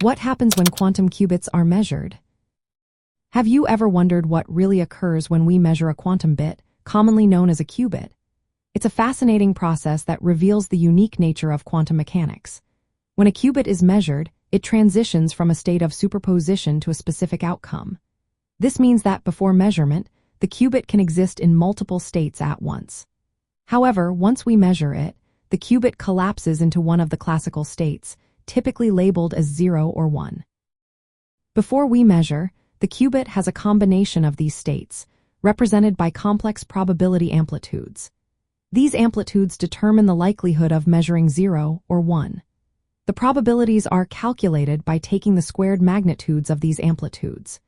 What happens when quantum qubits are measured? Have you ever wondered what really occurs when we measure a quantum bit, commonly known as a qubit? It's a fascinating process that reveals the unique nature of quantum mechanics. When a qubit is measured, it transitions from a state of superposition to a specific outcome. This means that before measurement, the qubit can exist in multiple states at once. However, once we measure it, the qubit collapses into one of the classical states, typically labeled as 0 or 1. Before we measure, the qubit has a combination of these states, represented by complex probability amplitudes. These amplitudes determine the likelihood of measuring 0 or 1. The probabilities are calculated by taking the squared magnitudes of these amplitudes.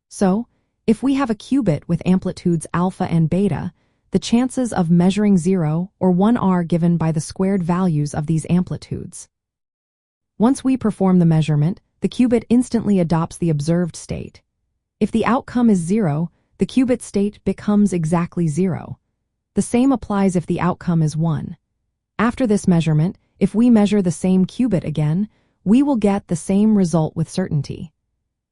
So, if we have a qubit with amplitudes alpha and beta, the chances of measuring 0 or 1 are given by the squared values of these amplitudes. Once we perform the measurement, the qubit instantly adopts the observed state. If the outcome is 0, the qubit state becomes exactly 0. The same applies if the outcome is 1. After this measurement, if we measure the same qubit again, we will get the same result with certainty.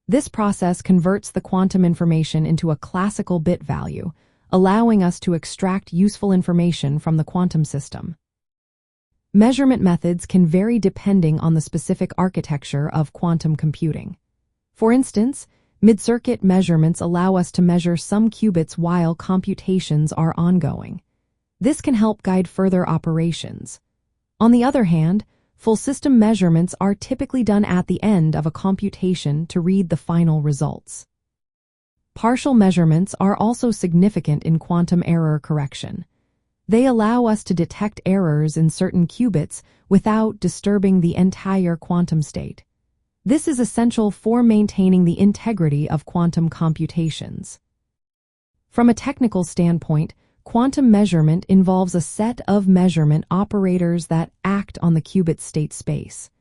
This process converts the quantum information into a classical bit value, allowing us to extract useful information from the quantum system. Measurement methods can vary depending on the specific architecture of quantum computing. For instance, mid-circuit measurements allow us to measure some qubits while computations are ongoing. This can help guide further operations. On the other hand, full system measurements are typically done at the end of a computation to read the final results. Partial measurements are also significant in quantum error correction. They allow us to detect errors in certain qubits without disturbing the entire quantum state. This is essential for maintaining the integrity of quantum computations. From a technical standpoint, quantum measurement involves a set of measurement operators that act on the qubit state space.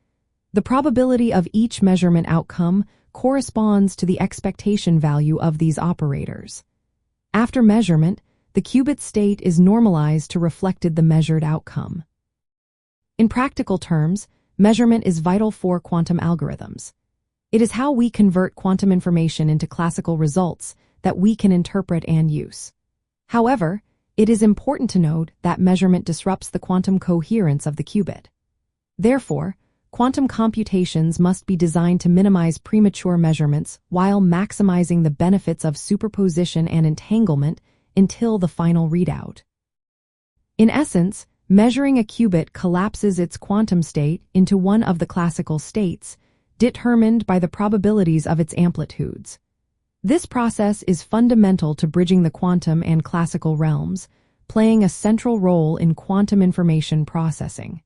The probability of each measurement outcome corresponds to the expectation value of these operators. After measurement, the qubit state is normalized to reflect the measured outcome. In practical terms, measurement is vital for quantum algorithms. It is how we convert quantum information into classical results that we can interpret and use. However, it is important to note that measurement disrupts the quantum coherence of the qubit. Therefore, quantum computations must be designed to minimize premature measurements while maximizing the benefits of superposition and entanglement until the final readout. In essence, measuring a qubit collapses its quantum state into one of the classical states, determined by the probabilities of its amplitudes. This process is fundamental to bridging the quantum and classical realms, playing a central role in quantum information processing.